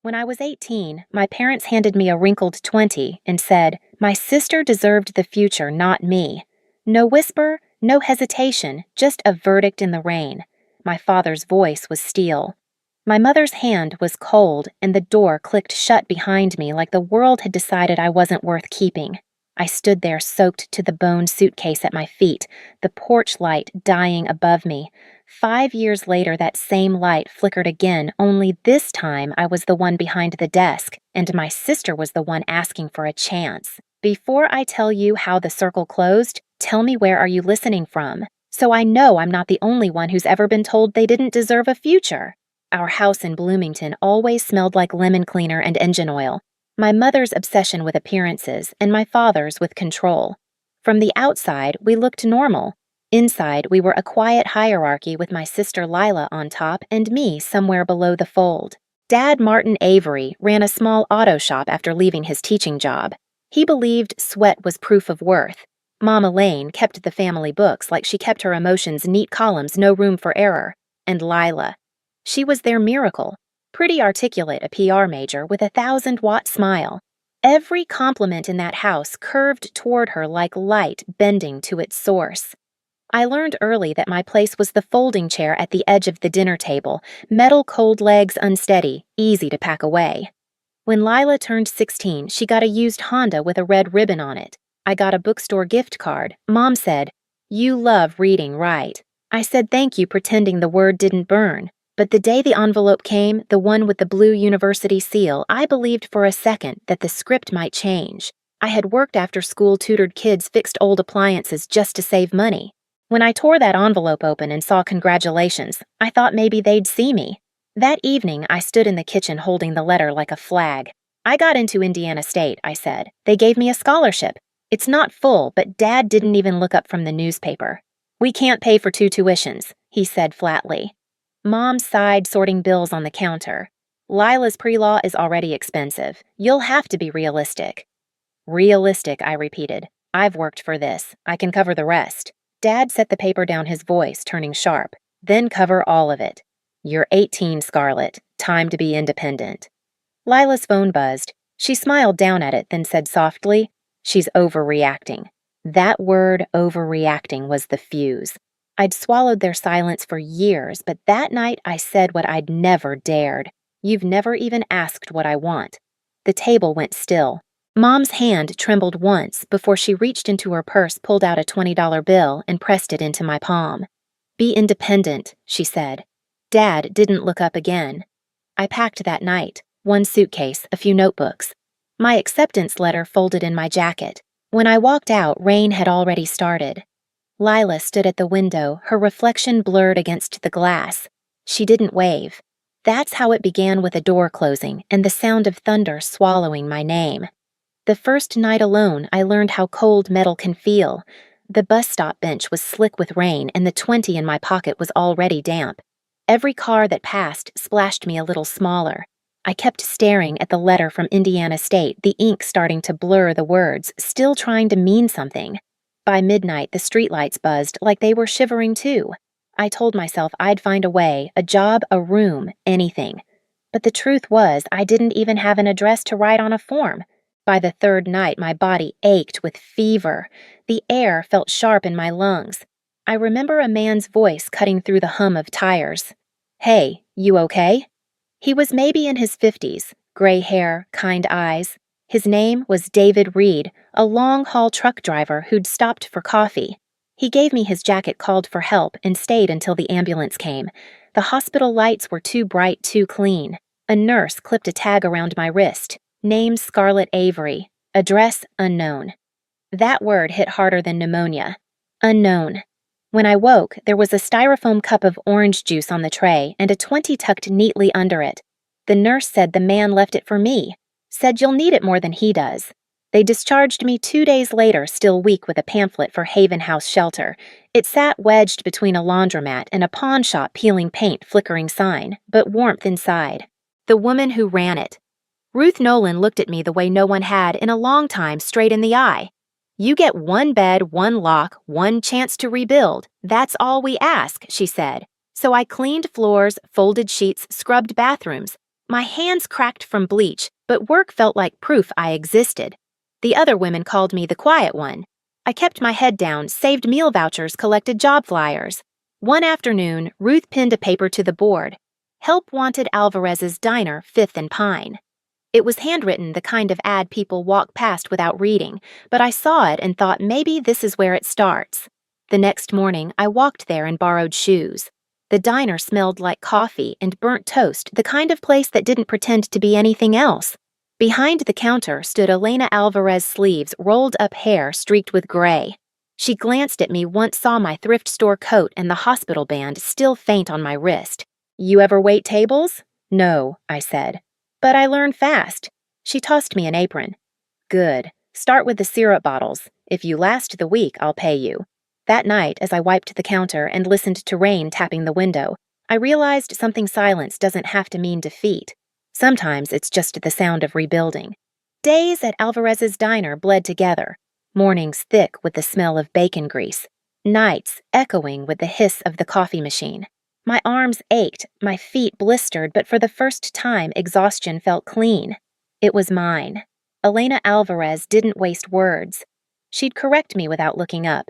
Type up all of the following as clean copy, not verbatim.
When I was 18, my parents handed me a wrinkled 20 and said, my sister deserved the future, not me. No whisper, no hesitation, just a verdict in the rain. My father's voice was steel. My mother's hand was cold, and the door clicked shut behind me like the world had decided I wasn't worth keeping. I stood there soaked to the bone suitcase at my feet, the porch light dying above me. 5 years later, that same light flickered again, only this time I was the one behind the desk, and my sister was the one asking for a chance. Before I tell you how the circle closed, tell me where are you listening from, so I know I'm not the only one who's ever been told they didn't deserve a future. Our house in Bloomington always smelled like lemon cleaner and engine oil. My mother's obsession with appearances and my father's with control. From the outside, we looked normal. Inside, we were a quiet hierarchy with my sister Lila on top and me somewhere below the fold. Dad Martin Avery ran a small auto shop after leaving his teaching job. He believed sweat was proof of worth. Mama Lane kept the family books like she kept her emotions neat columns, no room for error. And Lila. She was their miracle. Pretty articulate, a PR major with a 1,000-watt smile. Every compliment in that house curved toward her like light bending to its source. I learned early that my place was the folding chair at the edge of the dinner table, metal cold legs unsteady, easy to pack away. When Lila turned 16, she got a used Honda with a red ribbon on it. I got a bookstore gift card. Mom said, "You love reading, right?" I said thank you, pretending the word didn't burn. But the day the envelope came, the one with the blue university seal, I believed for a second that the script might change. I had worked after school, tutored kids, fixed old appliances just to save money. When I tore that envelope open and saw congratulations, I thought maybe they'd see me. That evening, I stood in the kitchen holding the letter like a flag. I got into Indiana State, I said. They gave me a scholarship. It's not full, but Dad didn't even look up from the newspaper. We can't pay for 2 tuitions, he said flatly. Mom sighed, sorting bills on the counter. Lila's pre-law is already expensive. You'll have to be realistic. Realistic, I repeated. I've worked for this. I can cover the rest. Dad set the paper down, his voice turning sharp. Then cover all of it. You're 18, Scarlett. Time to be independent. Lila's phone buzzed. She smiled down at it, then said softly, "She's overreacting." That word, overreacting, was the fuse. I'd swallowed their silence for years, but that night I said what I'd never dared. You've never even asked what I want. The table went still. Mom's hand trembled once before she reached into her purse, pulled out a $20 bill, and pressed it into my palm. Be independent, she said. Dad didn't look up again. I packed that night. 1 suitcase, a few notebooks. My acceptance letter folded in my jacket. When I walked out, rain had already started. Lila stood at the window, her reflection blurred against the glass. She didn't wave. That's how it began, with a door closing and the sound of thunder swallowing my name. The first night alone, I learned how cold metal can feel. The bus stop bench was slick with rain, and the 20 in my pocket was already damp. Every car that passed splashed me a little smaller. I kept staring at the letter from Indiana State, the ink starting to blur the words, still trying to mean something. By midnight, the streetlights buzzed like they were shivering too. I told myself I'd find a way, a job, a room, anything. But the truth was, I didn't even have an address to write on a form. By the 3rd night, my body ached with fever. The air felt sharp in my lungs. I remember a man's voice cutting through the hum of tires. "Hey, you okay?" He was maybe in his 50s, gray hair, kind eyes. His name was David Reed, a long-haul truck driver who'd stopped for coffee. He gave me his jacket, called for help, and stayed until the ambulance came. The hospital lights were too bright, too clean. A nurse clipped a tag around my wrist. Name Scarlett Avery. Address unknown. That word hit harder than pneumonia. Unknown. When I woke, there was a styrofoam cup of orange juice on the tray and a 20 tucked neatly under it. The nurse said the man left it for me. Said you'll need it more than he does. They discharged me 2 days later, still weak, with a pamphlet for Haven House Shelter. It sat wedged between a laundromat and a pawn shop peeling paint, flickering sign, but warmth inside. The woman who ran it. Ruth Nolan looked at me the way no one had in a long time, straight in the eye. You get 1 bed, 1 lock, 1 chance to rebuild. That's all we ask, she said. So I cleaned floors, folded sheets, scrubbed bathrooms. My hands cracked from bleach, but work felt like proof I existed. The other women called me the quiet one. I kept my head down, saved meal vouchers, collected job flyers. One afternoon, Ruth pinned a paper to the board. Help wanted Alvarez's Diner, 5th and Pine. It was handwritten, the kind of ad people walk past without reading, but I saw it and thought maybe this is where it starts. The next morning, I walked there and borrowed shoes. The diner smelled like coffee and burnt toast, the kind of place that didn't pretend to be anything else. Behind the counter stood Elena Alvarez's sleeves, rolled up hair streaked with gray. She glanced at me, once saw my thrift store coat and the hospital band still faint on my wrist. "You ever wait tables?" "No," I said. "But I learn fast." She tossed me an apron. "Good. Start with the syrup bottles. If you last the week, I'll pay you." That night, as I wiped the counter and listened to rain tapping the window, I realized something silence doesn't have to mean defeat. Sometimes it's just the sound of rebuilding. Days at Alvarez's Diner bled together, mornings thick with the smell of bacon grease, nights echoing with the hiss of the coffee machine. My arms ached, my feet blistered, but for the first time, exhaustion felt clean. It was mine. Elena Alvarez didn't waste words. She'd correct me without looking up.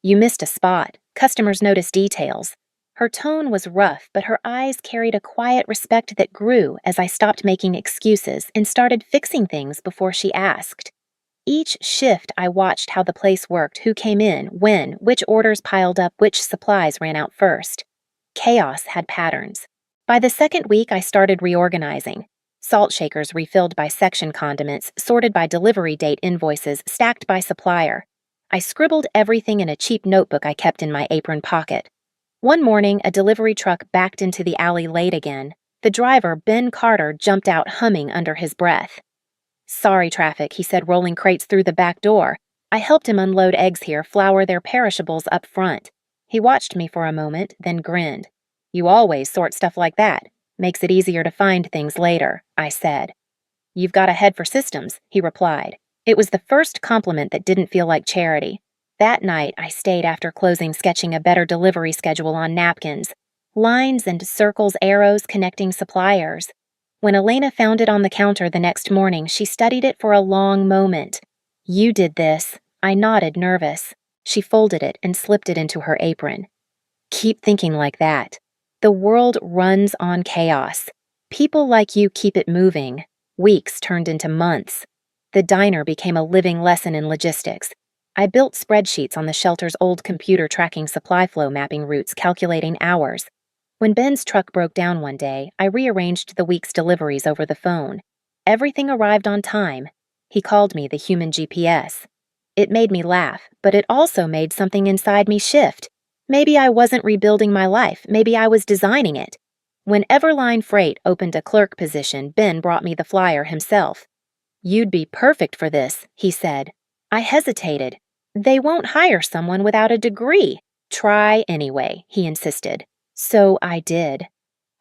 "You missed a spot. Customers notice details." Her tone was rough, but her eyes carried a quiet respect that grew as I stopped making excuses and started fixing things before she asked. Each shift, I watched how the place worked, who came in, when, which orders piled up, which supplies ran out first. Chaos had patterns. By the second week, I started reorganizing. Salt shakers refilled by section condiments, sorted by delivery date invoices, stacked by supplier. I scribbled everything in a cheap notebook I kept in my apron pocket. One morning, a delivery truck backed into the alley late again. The driver, Ben Carter, jumped out humming under his breath. "Sorry, traffic," he said, rolling crates through the back door. I helped him unload eggs here, flour their perishables up front. He watched me for a moment, then grinned. "You always sort stuff like that. Makes it easier to find things later," I said. "You've got a head for systems," he replied. It was the first compliment that didn't feel like charity. That night, I stayed after closing, sketching a better delivery schedule on napkins. Lines and circles, arrows connecting suppliers. When Elena found it on the counter the next morning, she studied it for a long moment. "You did this." I nodded, nervous. She folded it and slipped it into her apron. "Keep thinking like that. The world runs on chaos. People like you keep it moving." Weeks turned into months. The diner became a living lesson in logistics. I built spreadsheets on the shelter's old computer, tracking supply flow, mapping routes, calculating hours. When Ben's truck broke down one day, I rearranged the week's deliveries over the phone. Everything arrived on time. He called me the human GPS. It made me laugh, but it also made something inside me shift. Maybe I wasn't rebuilding my life, maybe I was designing it. When Everline Freight opened a clerk position, Ben brought me the flyer himself. "You'd be perfect for this," he said. I hesitated. "They won't hire someone without a degree." "Try anyway," he insisted. So I did.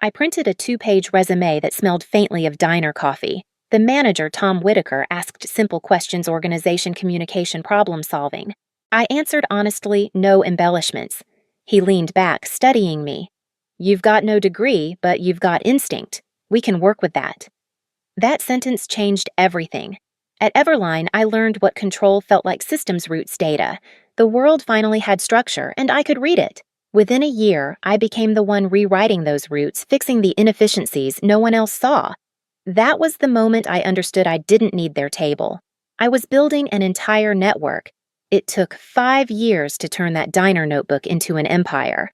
I printed a 2-page resume that smelled faintly of diner coffee. The manager, Tom Whitaker, asked simple questions: organization, communication, problem solving. I answered honestly, no embellishments. He leaned back, studying me. "You've got no degree, but you've got instinct. We can work with that." That sentence changed everything. At Everline, I learned what control felt like: systems roots data. The world finally had structure, and I could read it. Within a year, I became the one rewriting those routes, fixing the inefficiencies no one else saw. That was the moment I understood I didn't need their table. I was building an entire network. It took 5 years to turn that diner notebook into an empire.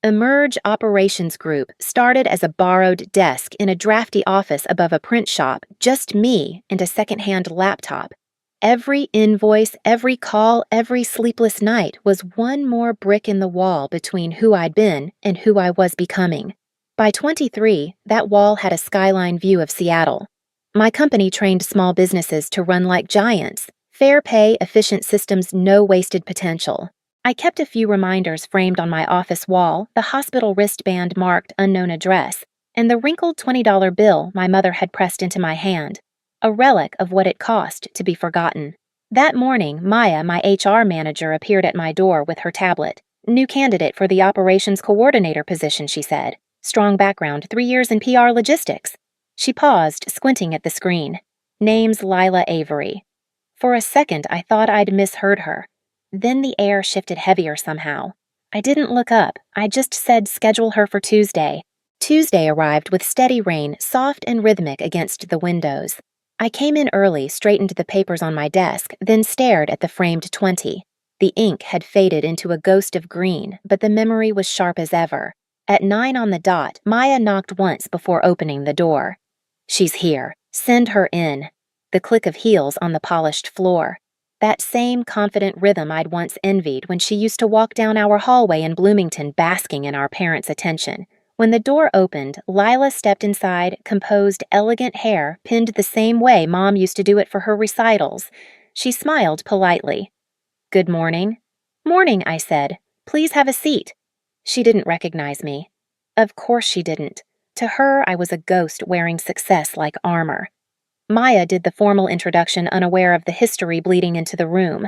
Emerge Operations Group started as a borrowed desk in a drafty office above a print shop, just me and a secondhand laptop. Every invoice, every call, every sleepless night was one more brick in the wall between who I'd been and who I was becoming. By 23, that wall had a skyline view of Seattle. My company trained small businesses to run like giants. Fair pay, efficient systems, no wasted potential. I kept a few reminders framed on my office wall: the hospital wristband marked unknown address, and the wrinkled $20 bill my mother had pressed into my hand, a relic of what it cost to be forgotten. That morning, Maya, my HR manager, appeared at my door with her tablet. "New candidate for the operations coordinator position," she said. "Strong background, 3 years in PR logistics." She paused, squinting at the screen. Name's Lila Avery. For a second, I thought I'd misheard her. Then the air shifted heavier somehow. I didn't look up. I just said schedule her for Tuesday. Tuesday arrived with steady rain, soft and rhythmic against the windows. I came in early, straightened the papers on my desk, then stared at the framed 20. The ink had faded into a ghost of green, but the memory was sharp as ever. At 9 on the dot, Maya knocked once before opening the door. She's here. Send her in. The click of heels on the polished floor. That same confident rhythm I'd once envied when she used to walk down our hallway in Bloomington basking in our parents' attention. When the door opened, Lila stepped inside, composed, elegant hair pinned the same way Mom used to do it for her recitals. She smiled politely. Good morning. Morning, I said. Please have a seat. She didn't recognize me. Of course she didn't. To her, I was a ghost wearing success like armor. Maya did the formal introduction, unaware of the history bleeding into the room.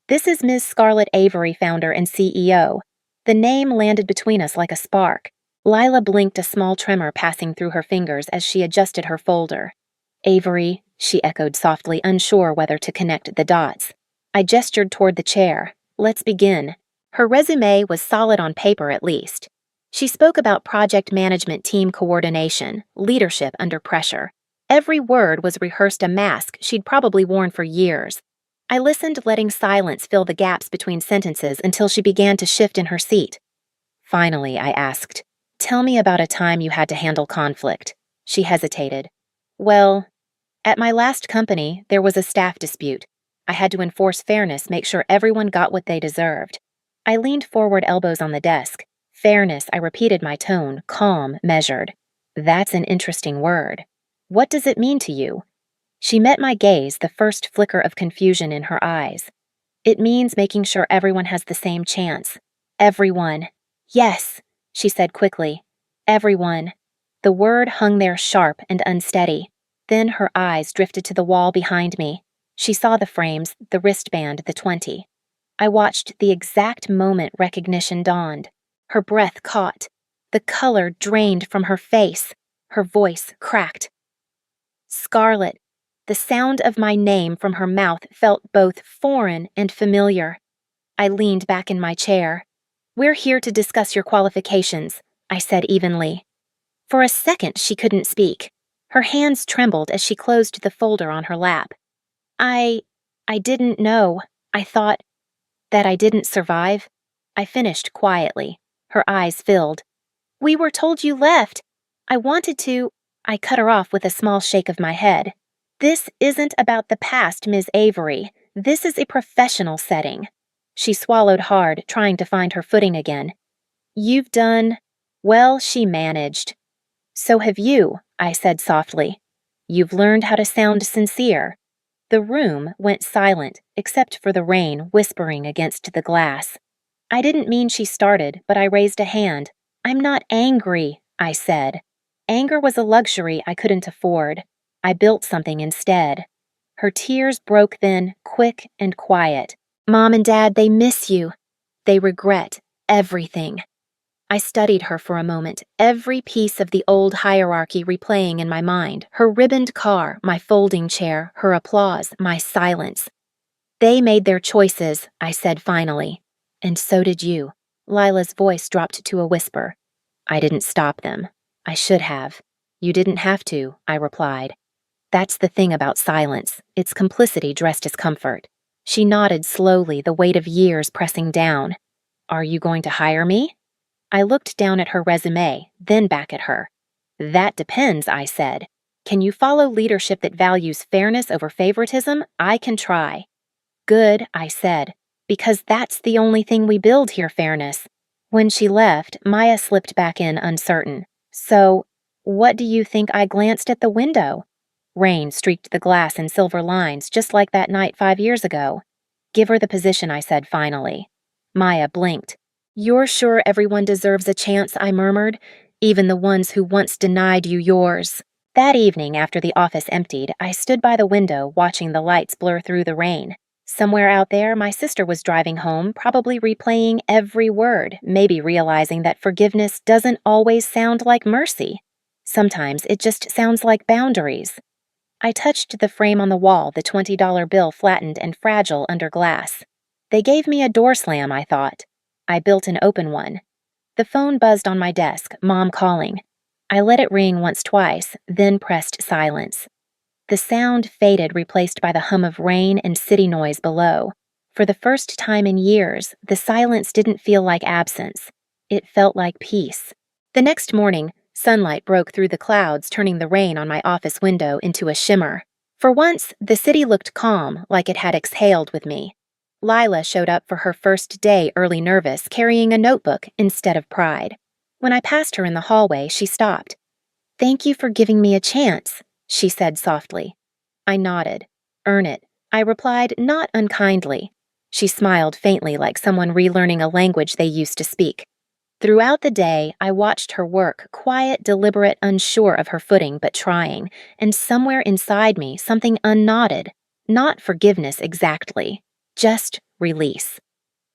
This is Ms. Scarlett Avery, founder and CEO. The name landed between us like a spark. Lila blinked, a small tremor passing through her fingers as she adjusted her folder. Avery, she echoed softly, unsure whether to connect the dots. I gestured toward the chair. Let's begin. Her resume was solid on paper, at least. She spoke about project management, team coordination, leadership under pressure. Every word was rehearsed, a mask she'd probably worn for years. I listened, letting silence fill the gaps between sentences until she began to shift in her seat. Finally, I asked, tell me about a time you had to handle conflict. She hesitated. Well, at my last company, there was a staff dispute. I had to enforce fairness, make sure everyone got what they deserved. I leaned forward, elbows on the desk. Fairness, I repeated, my tone, calm, measured. That's an interesting word. What does it mean to you? She met my gaze, the first flicker of confusion in her eyes. It means making sure everyone has the same chance. Everyone. Yes, she said quickly. Everyone. The word hung there sharp and unsteady. Then her eyes drifted to the wall behind me. She saw the frames, the wristband, the 20. I watched the exact moment recognition dawned. Her breath caught. The color drained from her face. Her voice cracked. Scarlett. The sound of my name from her mouth felt both foreign and familiar. I leaned back in my chair. We're here to discuss your qualifications, I said evenly. For a second, she couldn't speak. Her hands trembled as she closed the folder on her lap. I didn't know. I thought that I didn't survive. I finished quietly. Her eyes filled. We were told you left. I wanted to. I cut her off with a small shake of my head. This isn't about the past, Ms. Avery. This is a professional setting. She swallowed hard, trying to find her footing again. You've done. Well, she managed. So have you, I said softly. You've learned how to sound sincere. The room went silent, except for the rain whispering against the glass. I didn't mean she started, but I raised a hand. I'm not angry, I said. Anger was a luxury I couldn't afford. I built something instead. Her tears broke then, quick and quiet. Mom and Dad, they miss you. They regret everything. I studied her for a moment, every piece of the old hierarchy replaying in my mind. Her ribboned car, my folding chair, her applause, my silence. They made their choices, I said finally. And so did you. Lila's voice dropped to a whisper. I didn't stop them. I should have. You didn't have to, I replied. That's the thing about silence. It's complicity dressed as comfort. She nodded slowly, the weight of years pressing down. Are you going to hire me? I looked down at her resume, then back at her. That depends, I said. Can you follow leadership that values fairness over favoritism? I can try. Good, I said, because that's the only thing we build here, fairness. When she left, Maya slipped back in, uncertain. So, what do you think? I glanced at the window. Rain streaked the glass in silver lines, just like that night 5 years ago. Give her the position, I said finally. Maya blinked. You're sure everyone deserves a chance, I murmured, even the ones who once denied you yours. That evening, after the office emptied, I stood by the window watching the lights blur through the rain. Somewhere out there, my sister was driving home, probably replaying every word, maybe realizing that forgiveness doesn't always sound like mercy. Sometimes it just sounds like boundaries. I touched the frame on the wall, the $20 bill flattened and fragile under glass. They gave me a door slam, I thought. I built an open one. The phone buzzed on my desk, Mom calling. I let it ring once, twice, then pressed silence. The sound faded, replaced by the hum of rain and city noise below. For the first time in years, the silence didn't feel like absence. It felt like peace. The next morning, sunlight broke through the clouds, turning the rain on my office window into a shimmer. For once, the city looked calm, like it had exhaled with me. Lila showed up for her first day early, nervous, carrying a notebook instead of pride. When I passed her in the hallway, she stopped. "Thank you for giving me a chance," she said softly. I nodded. "Earn it," I replied, not unkindly. She smiled faintly, like someone relearning a language they used to speak. Throughout the day, I watched her work, quiet, deliberate, unsure of her footing, but trying, and somewhere inside me, something unnodded. Not forgiveness exactly, just release.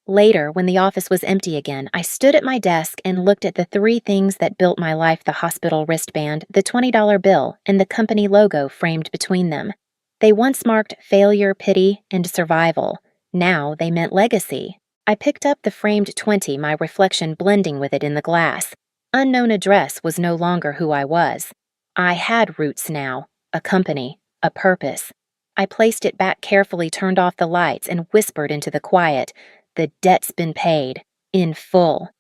Later, when the office was empty again, I stood at my desk and looked at the three things that built my life: the hospital wristband, the $20 bill, and the company logo framed between them. They once marked failure, pity, and survival. Now they meant legacy. I picked up the framed 20, my reflection blending with it in the glass. Unknown address was no longer who I was. I had roots now, a company, a purpose. I placed it back carefully, turned off the lights, and whispered into the quiet, "The debt's been paid, in full."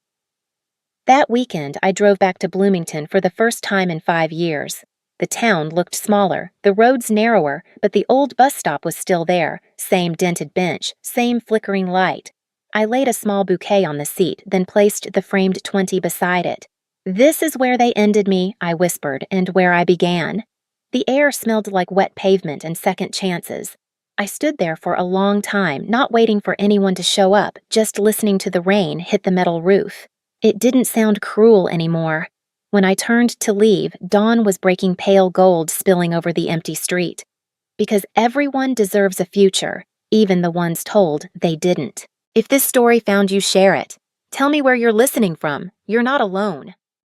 That weekend, I drove back to Bloomington for the first time in 5 years. The town looked smaller, the roads narrower, but the old bus stop was still there, same dented bench, same flickering light. I laid a small bouquet on the seat, then placed the framed 20 beside it. "This is where they ended me," I whispered, "and where I began." The air smelled like wet pavement and second chances. I stood there for a long time, not waiting for anyone to show up, just listening to the rain hit the metal roof. It didn't sound cruel anymore. When I turned to leave, dawn was breaking pale gold, spilling over the empty street. Because everyone deserves a future, even the ones told they didn't. If this story found you, share it. Tell me where you're listening from. You're not alone.